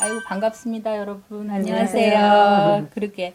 아이고, 반갑습니다, 여러분. 안녕하세요. 안녕하세요. 그러게.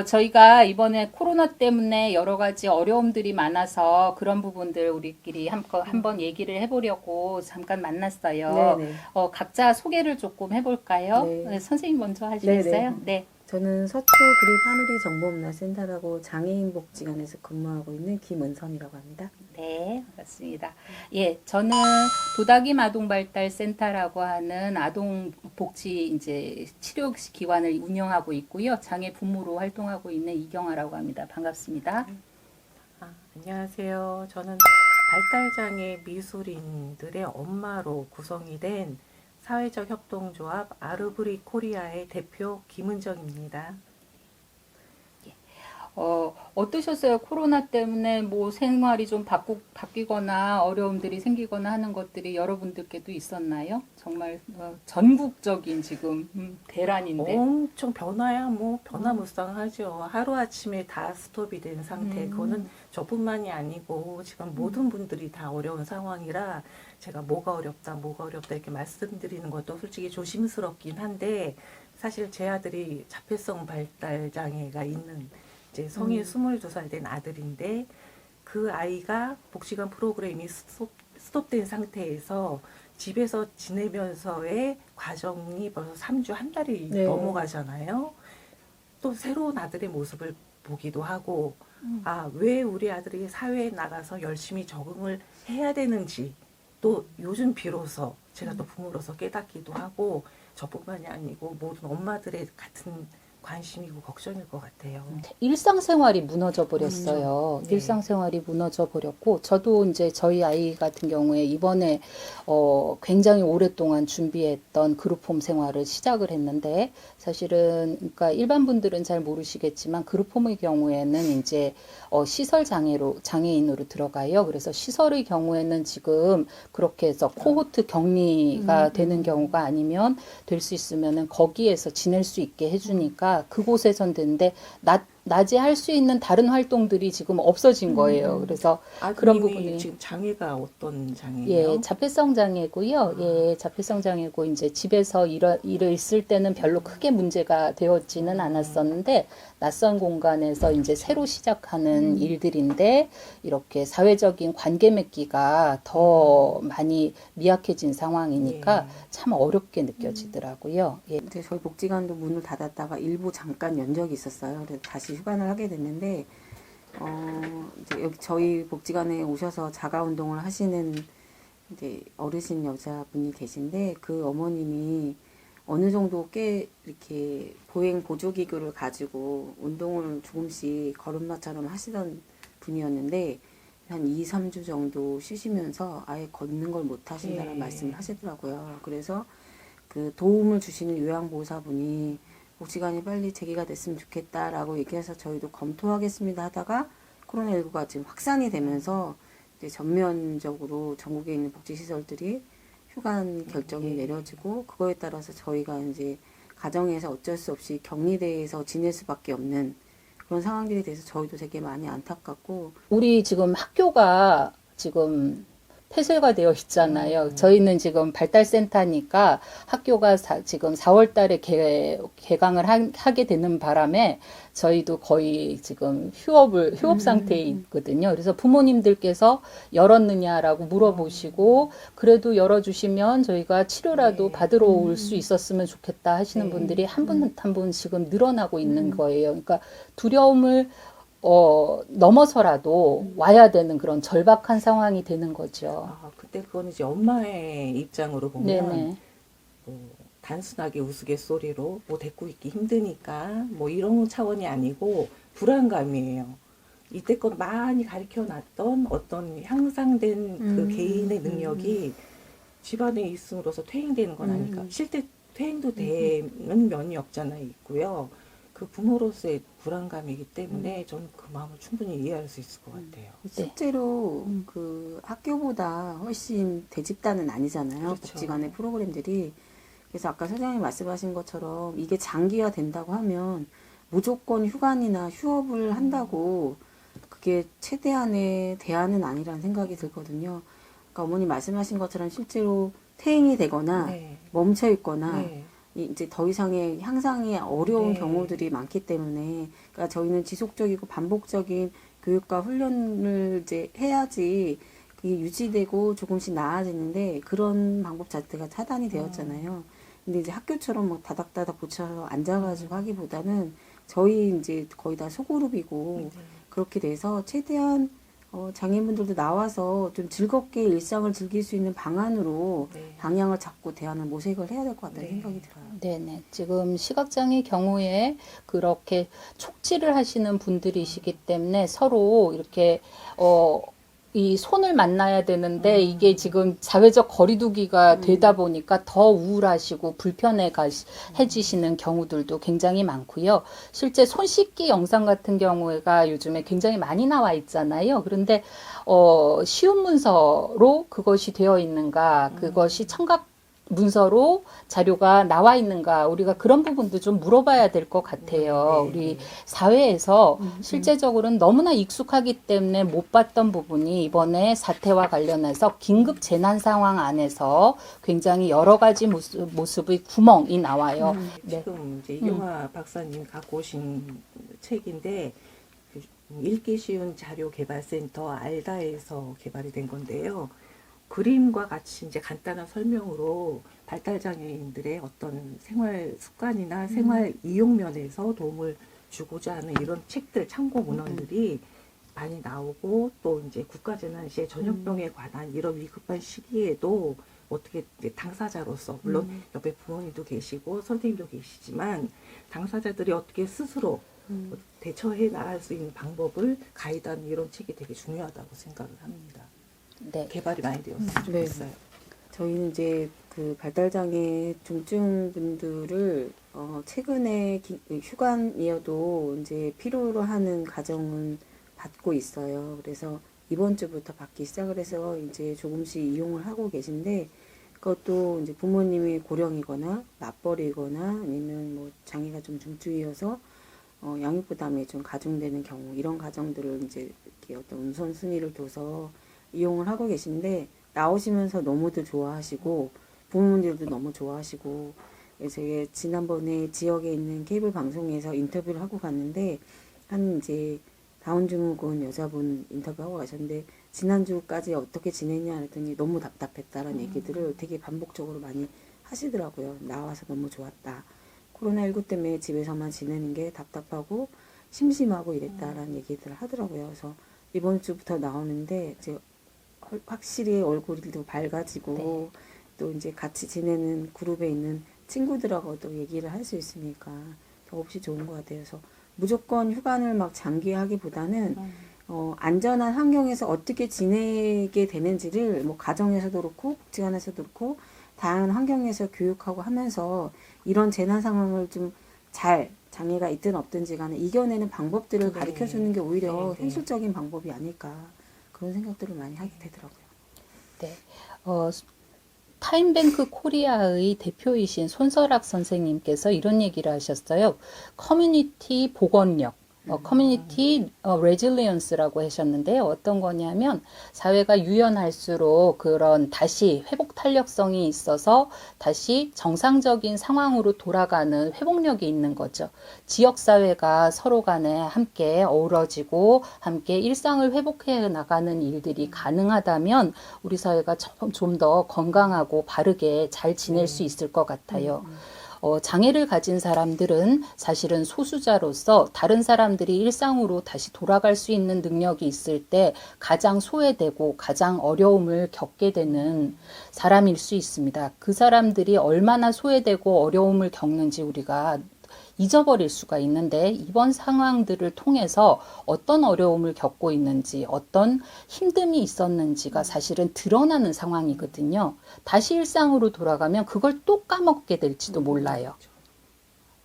저희가 이번에 코로나 때문에 여러 가지 어려움들이 많아서 그런 부분들 우리끼리 한번 얘기를 해보려고 잠깐 만났어요. 네네. 각자 소개를 조금 해볼까요? 네. 선생님 먼저 하시겠어요? 네네. 네. 저는 서초 그립 하누리 정보문화센터라고 장애인 복지관에서 근무하고 있는 김은선이라고 합니다. 네, 맞습니다. 예, 저는 도다김 아동발달센터라고 하는 아동복지 이제 치료 기관을 운영하고 있고요. 장애 부모로 활동하고 있는 이경아라고 합니다. 반갑습니다. 안녕하세요. 저는 발달장애 미술인들의 엄마로 구성이 된 사회적 협동조합 아르브리 코리아의 대표 김은정입니다. 어떠셨어요? 코로나 때문에 뭐 생활이 좀 바뀌거나 어려움들이 생기거나 하는 것들이 여러분들께도 있었나요? 정말 전국적인 지금 대란인데. 엄청 변화야 뭐 변화무쌍하죠. 하루아침에 다 스톱이 된 상태. 그거는 저뿐만이 아니고 지금 모든 분들이 다 어려운 상황이라 제가 뭐가 어렵다 이렇게 말씀드리는 것도 솔직히 조심스럽긴 한데 사실 제 아들이 자폐성 발달 장애가 있는 이제 성인 22살 된 아들인데 그 아이가 복지관 프로그램이 스톱된 상태에서 집에서 지내면서의 과정이 벌써 3주 한 달이 네. 넘어가잖아요. 또 새로운 아들의 모습을 보기도 하고 왜 우리 아들이 사회에 나가서 열심히 적응을 해야 되는지 또 요즘 비로소 제가 또 부모로서 깨닫기도 하고 저뿐만이 아니고 모든 엄마들의 같은 관심이고 걱정일 것 같아요. 일상생활이 무너져 버렸어요. 네. 일상생활이 무너져 버렸고, 저도 이제 저희 아이 같은 경우에 이번에 굉장히 오랫동안 준비했던 그룹홈 생활을 시작을 했는데, 사실은 그러니까 일반 분들은 잘 모르시겠지만 그룹홈의 경우에는 이제 시설 장애인으로 들어가요. 그래서 시설의 경우에는 지금 그렇게 해서 코호트 격리가 되는 경우가 아니면 될 수 있으면은 거기에서 지낼 수 있게 해주니까 그곳에선 되는데 낮에 할 수 있는 다른 활동들이 지금 없어진 거예요. 그래서 그런 아드님이 부분이 지금 장애가 어떤 장애예요? 예, 자폐성 장애고요. 예, 자폐성 장애고 이제 집에서 일을 있을 때는 별로 크게 문제가 되었지는 않았었는데 낯선 공간에서 이제 새로 시작하는 일들인데 이렇게 사회적인 관계 맺기가 더 많이 미약해진 상황이니까 예. 참 어렵게 느껴지더라고요. 예. 이제 저희 복지관도 문을 닫았다가 일부 잠깐 연 적이 있었어요. 그래서 다시 휴관을 하게 됐는데, 이제 여기 저희 복지관에 오셔서 자가 운동을 하시는 이제 어르신 여자분이 계신데, 그 어머님이 어느 정도 꽤 이렇게 보행 보조기구를 가지고 운동을 조금씩 걸음마처럼 하시던 분이었는데, 한 2, 3주 정도 쉬시면서 아예 걷는 걸 못 하신다는 예. 말씀을 하시더라고요. 그래서 그 도움을 주시는 요양보호사분이 복지관이 빨리 재개가 됐으면 좋겠다라고 얘기해서 저희도 검토하겠습니다 하다가 코로나19가 지금 확산이 되면서 이제 전면적으로 전국에 있는 복지시설들이 휴관 결정이 내려지고 그거에 따라서 저희가 이제 가정에서 어쩔 수 없이 격리돼서 지낼 수밖에 없는 그런 상황들에 대해서 저희도 되게 많이 안타깝고 우리 지금 학교가 지금 폐쇄가 되어 있잖아요. 저희는 지금 발달센터니까 학교가 지금 4월 달에 개강을 하게 되는 바람에 저희도 거의 지금 휴업 상태에 있거든요. 그래서 부모님들께서 열었느냐라고 물어보시고 그래도 열어주시면 저희가 치료라도 받으러 올 수 있었으면 좋겠다 하시는 분들이 한 분 한 분 지금 늘어나고 있는 거예요. 그러니까 두려움을 넘어서라도 와야 되는 그런 절박한 상황이 되는 거죠. 그때 그거는 이제 엄마의 입장으로 보면 네네. 뭐 단순하게 우스갯소리로 뭐 데리고 있기 힘드니까 뭐 이런 차원이 아니고 불안감이에요. 이때껏 많이 가르쳐 놨던 어떤 향상된 그 개인의 능력이 집안에 있음으로써 퇴행되는 건 아닐까. 실제 퇴행도 되는 면이 없잖아 있고요. 그 부모로서의 불안감이기 때문에 저는 그 마음을 충분히 이해할 수 있을 것 같아요. 실제로 그 학교보다 훨씬 대집단은 아니잖아요. 그렇죠. 복지관의 프로그램들이. 그래서 아까 선생님이 말씀하신 것처럼 이게 장기화 된다고 하면 무조건 휴관이나 휴업을 한다고 그게 최대한의 대안은 아니라는 생각이 들거든요. 그러니까 어머니 말씀하신 것처럼 실제로 퇴행이 되거나 네. 멈춰 있거나 네. 이제 더 이상의 향상이 어려운 네. 경우들이 많기 때문에, 그러니까 저희는 지속적이고 반복적인 교육과 훈련을 이제 해야지 그게 유지되고 조금씩 나아지는데, 그런 방법 자체가 차단이 되었잖아요. 근데 이제 학교처럼 뭐 다닥다닥 붙여서 앉아가지고 하기보다는 저희 이제 거의 다 소그룹이고 그렇게 돼서 최대한 장애인분들도 나와서 좀 즐겁게 일상을 즐길 수 있는 방안으로 네. 방향을 잡고 대안을 모색을 해야 될 것 같다는 네. 생각이 들어요. 네네. 지금 시각장애 경우에 그렇게 촉지를 하시는 분들이시기 때문에 서로 이렇게, 이 손을 만나야 되는데 이게 지금 사회적 거리두기가 되다 보니까 더 우울하시고 불편해지시는 경우들도 굉장히 많고요. 실제 손 씻기 영상 같은 경우가 요즘에 굉장히 많이 나와 있잖아요. 그런데, 쉬운 문서로 그것이 되어 있는가, 그것이 청각 문서로 자료가 나와 있는가, 우리가 그런 부분도 좀 물어봐야 될 것 같아요. 우리 사회에서 실제적으로는 너무나 익숙하기 때문에 못 봤던 부분이 이번에 사태와 관련해서 긴급 재난 상황 안에서 굉장히 여러 가지 모습의 구멍이 나와요. 네. 지금 이제 이경화 박사님 갖고 오신 책인데 그 읽기 쉬운 자료 개발센터 알다에서 개발이 된 건데요. 그림과 같이 이제 간단한 설명으로 발달 장애인들의 어떤 생활 습관이나 생활 이용 면에서 도움을 주고자 하는 이런 책들, 참고 문헌들이 많이 나오고, 또 이제 국가재난시에 전염병에 관한 이런 위급한 시기에도 어떻게 이제 당사자로서, 물론 옆에 부모님도 계시고 선생님도 계시지만 당사자들이 어떻게 스스로 대처해 나갈 수 있는 방법을 가이드하는 이런 책이 되게 중요하다고 생각을 합니다. 네. 개발이 많이 되었으면 네. 좋겠어요. 저희는 이제 그 발달장애 중증 분들을 최근에 휴관이어도 이제 필요로 하는 가정은 받고 있어요. 그래서 이번 주부터 받기 시작을 해서 이제 조금씩 이용을 하고 계신데, 그것도 이제 부모님이 고령이거나 맞벌이거나 아니면 뭐 장애가 좀 중증이어서 양육 부담이 좀 가중되는 경우, 이런 가정들을 이제 이렇게 어떤 우선순위를 둬서 이용을 하고 계신데, 나오시면서 너무들 좋아하시고 부모님들도 너무 좋아하시고, 그래서 지난번에 지역에 있는 케이블 방송에서 인터뷰를 하고 갔는데, 한 이제 다운 증후군 여자분 인터뷰하고 가셨는데, 지난주까지 어떻게 지냈냐 했더니 너무 답답했다라는 얘기들을 되게 반복적으로 많이 하시더라고요. 나와서 너무 좋았다. 코로나19 때문에 집에서만 지내는 게 답답하고 심심하고 이랬다라는 얘기들을 하더라고요. 그래서 이번 주부터 나오는데 이제 확실히 얼굴도 밝아지고 또 이제 같이 지내는 그룹에 있는 친구들하고도 얘기를 할 수 있으니까 더없이 좋은 것 같아요. 그래서 무조건 휴관을 막 장기하기보다는 안전한 환경에서 어떻게 지내게 되는지를 뭐 가정에서도 그렇고 복지관에서도 그렇고 다양한 환경에서 교육하고 하면서 이런 재난 상황을 좀 잘, 장애가 있든 없든지 간에 이겨내는 방법들을 네. 가르쳐 주는 게 오히려 네. 현실적인 방법이 아닐까, 그런 생각들을 많이 하게 되더라고요. 네. 타임뱅크 코리아의 대표이신 손설학 선생님께서 이런 얘기를 하셨어요. 커뮤니티 복원력, 커뮤니티 레질리언스라고 하셨는데요. 어떤 거냐면 사회가 유연할수록 그런 다시 회복 탄력성이 있어서 다시 정상적인 상황으로 돌아가는 회복력이 있는 거죠. 지역사회가 서로 간에 함께 어우러지고 함께 일상을 회복해 나가는 일들이 가능하다면 우리 사회가 좀 더 건강하고 바르게 잘 지낼 수 있을 것 같아요. 장애를 가진 사람들은 사실은 소수자로서 다른 사람들이 일상으로 다시 돌아갈 수 있는 능력이 있을 때 가장 소외되고 가장 어려움을 겪게 되는 사람일 수 있습니다. 그 사람들이 얼마나 소외되고 어려움을 겪는지 우리가 잊어버릴 수가 있는데, 이번 상황들을 통해서 어떤 어려움을 겪고 있는지, 어떤 힘듦이 있었는지가 사실은 드러나는 상황이거든요. 다시 일상으로 돌아가면 그걸 또 까먹게 될지도 몰라요.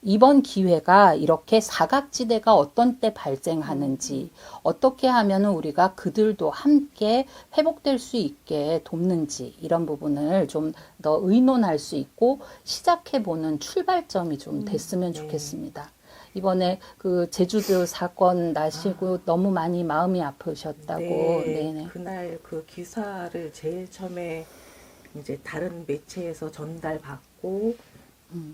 이번 기회가 이렇게 사각지대가 어떤 때 발생하는지, 어떻게 하면 우리가 그들도 함께 회복될 수 있게 돕는지, 이런 부분을 좀 더 의논할 수 있고 시작해보는 출발점이 좀 됐으면 좋겠습니다. 이번에 그 제주도 사건 나시고 너무 많이 마음이 아프셨다고. 네, 네네. 그날 그 기사를 제일 처음에 이제 다른 매체에서 전달받고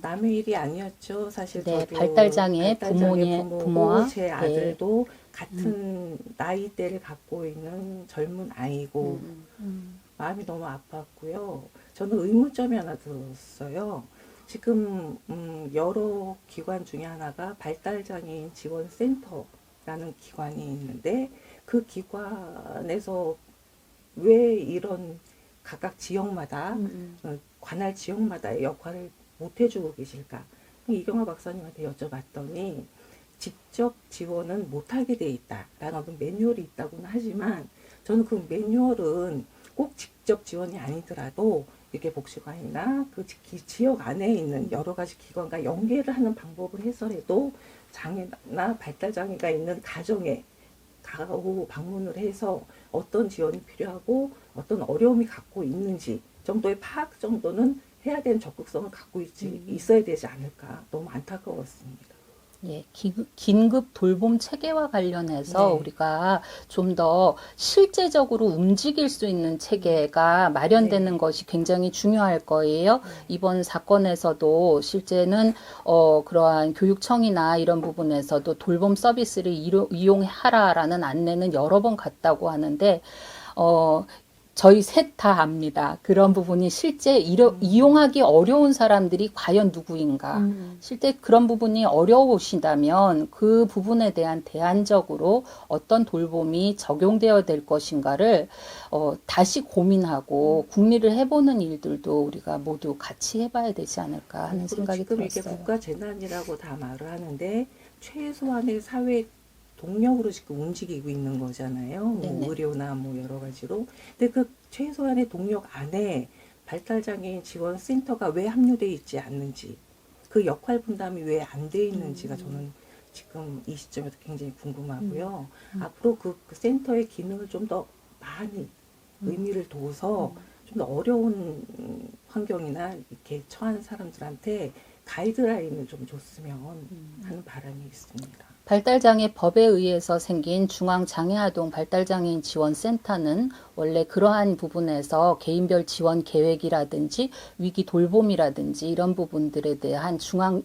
남의 일이 아니었죠. 사실 네, 저도 발달장애 발달장애 부모와 부모고 제 네. 아들도 같은 나이대를 갖고 있는 젊은 아이고 마음이 너무 아팠고요. 저는 의문점이 하나 들었어요. 지금 여러 기관 중에 하나가 발달장애인 지원센터라는 기관이 있는데 그 기관에서 왜 이런 각각 지역마다 관할 지역마다의 역할을 못 해주고 계실까? 이경화 박사님한테 여쭤봤더니 직접 지원은 못하게 돼 있다라는 어떤 매뉴얼이 있다고는 하지만 저는 그 매뉴얼은 꼭 직접 지원이 아니더라도 이렇게 복지관이나 그 지역 안에 있는 여러 가지 기관과 연계를 하는 방법을 해서라도 장애나 발달장애가 있는 가정에 가고 방문을 해서 어떤 지원이 필요하고 어떤 어려움이 갖고 있는지 정도의 파악 정도는 해야 되는 적극성을 갖고 있어야 되지 않을까. 너무 안타까웠습니다. 예, 긴급 돌봄 체계와 관련해서 네. 우리가 좀 더 실제적으로 움직일 수 있는 체계가 마련되는 네. 것이 굉장히 중요할 거예요. 이번 사건에서도 실제는 그러한 교육청이나 이런 부분에서도 돌봄 서비스를 이용하라라는 안내는 여러 번 갔다고 하는데 저희 셋 다 압니다. 그런 부분이 실제 이용하기 어려운 사람들이 과연 누구인가. 실제 그런 부분이 어려우신다면 그 부분에 대한 대안적으로 어떤 돌봄이 적용되어야 될 것인가를 다시 고민하고 궁리를 해보는 일들도 우리가 모두 같이 해봐야 되지 않을까 하는 생각이 지금 들었어요. 이게 국가 재난이라고 다 말을 하는데 최소한의 사회 동력으로 지금 움직이고 있는 거잖아요. 뭐 네네. 의료나 뭐 여러 가지로. 근데 그 최소한의 동력 안에 발달장애인 지원센터가 왜 합류되어 있지 않는지, 그 역할 분담이 왜 안 돼 있는지가 저는 지금 이 시점에서 굉장히 궁금하고요. 앞으로 그 센터의 기능을 좀 더 많이 의미를 둬서 좀 더 어려운 환경이나 이렇게 처한 사람들한테 가이드라인을 좀 줬으면 하는 바람이 있습니다. 발달장애 법에 의해서 생긴 중앙장애아동 발달장애인 지원센터는 원래 그러한 부분에서 개인별 지원 계획이라든지 위기 돌봄이라든지 이런 부분들에 대한 중앙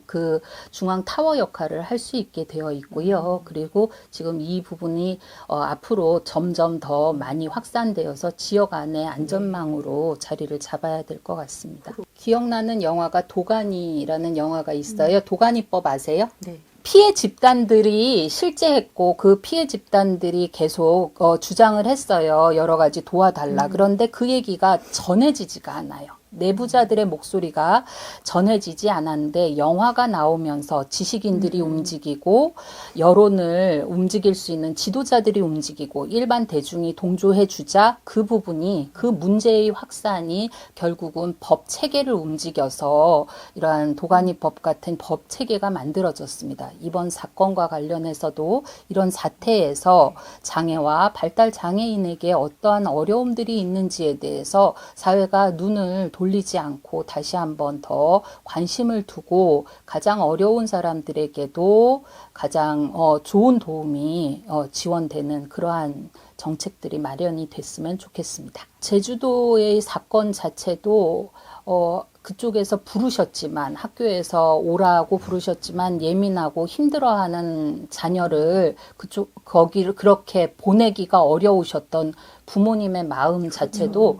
타워 역할을 할 수 있게 되어 있고요. 그리고 지금 이 부분이 앞으로 점점 더 많이 확산되어서 지역 안에 안전망으로 자리를 잡아야 될 것 같습니다. 기억나는 영화가 도가니라는 영화가 있어요. 도가니법 아세요? 네. 피해 집단들이 실제했고 그 피해 집단들이 계속 주장을 했어요. 여러 가지 도와달라. 그런데 그 얘기가 전해지지가 않아요. 내부자들의 목소리가 전해지지 않았는데 영화가 나오면서 지식인들이 움직이고 여론을 움직일 수 있는 지도자들이 움직이고 일반 대중이 동조해 주자 그 부분이 그 문제의 확산이 결국은 법 체계를 움직여서 이러한 도가니법 같은 법 체계가 만들어졌습니다. 이번 사건과 관련해서도 이런 사태에서 장애와 발달 장애인에게 어떠한 어려움들이 있는지에 대해서 사회가 눈을 돌리지 않고 다시 한번 더 관심을 두고 가장 어려운 사람들에게도 가장 좋은 도움이 지원되는 그러한 정책들이 마련이 됐으면 좋겠습니다. 제주도의 사건 자체도 그쪽에서 부르셨지만 학교에서 오라고 부르셨지만 예민하고 힘들어하는 자녀를 거기를 그렇게 보내기가 어려우셨던 부모님의 마음 자체도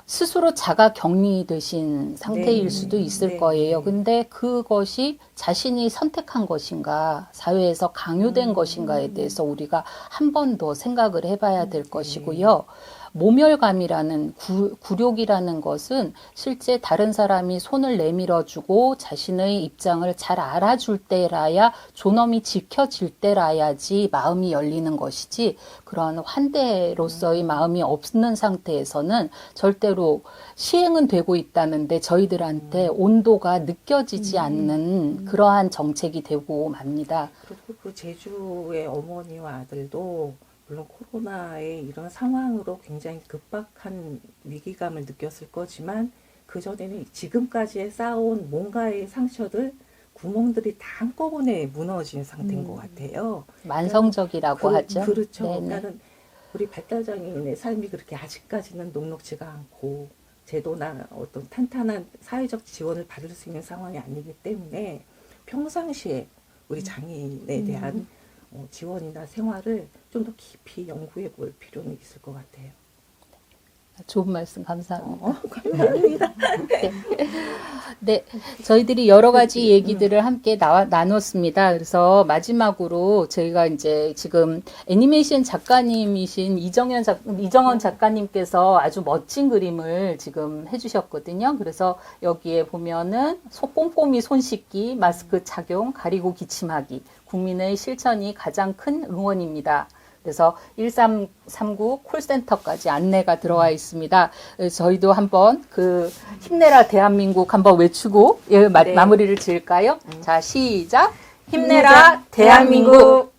스스로 자가 격리되신 상태일 네. 수도 있을 네. 거예요. 근데 그것이 자신이 선택한 것인가, 사회에서 강요된 것인가에 대해서 우리가 한 번 더 생각을 해봐야 될 것이고요. 모멸감이라는 굴욕이라는 것은 실제 다른 사람이 손을 내밀어주고 자신의 입장을 잘 알아줄 때라야 존엄이 지켜질 때라야지 마음이 열리는 것이지 그런 환대로서의 마음이 없는 상태에서는 절대로 시행은 되고 있다는데 저희들한테 온도가 느껴지지 않는 그러한 정책이 되고 맙니다. 그리고 그 제주의 어머니와 아들도 물론 코로나의 이런 상황으로 굉장히 급박한 위기감을 느꼈을 거지만 그전에는 지금까지 쌓아온 뭔가의 상처들, 구멍들이 다 한꺼번에 무너진 상태인 것 같아요. 만성적이라고 하죠. 그렇죠. 네네. 그러니까는 우리 발달장애인의 삶이 그렇게 아직까지는 녹록지가 않고 제도나 어떤 탄탄한 사회적 지원을 받을 수 있는 상황이 아니기 때문에 평상시에 우리 장애인에 대한 지원이나 생활을 좀 더 깊이 연구해 볼 필요는 있을 것 같아요. 좋은 말씀 감사합니다. 감사합니다. 네, 저희들이 여러 가지 얘기들을 함께 나눴습니다. 그래서 마지막으로 저희가 이제 지금 애니메이션 작가님이신 이정원 작가님께서 아주 멋진 그림을 지금 해주셨거든요. 그래서 여기에 보면은 꼼꼼히 손 씻기, 마스크 착용, 가리고 기침하기, 국민의 실천이 가장 큰 응원입니다. 그래서 1339 콜센터까지 안내가 들어와 있습니다. 저희도 한번 그 힘내라 대한민국 한번 외치고 네. 마무리를 지을까요? 자, 시작. 힘내라 대한민국.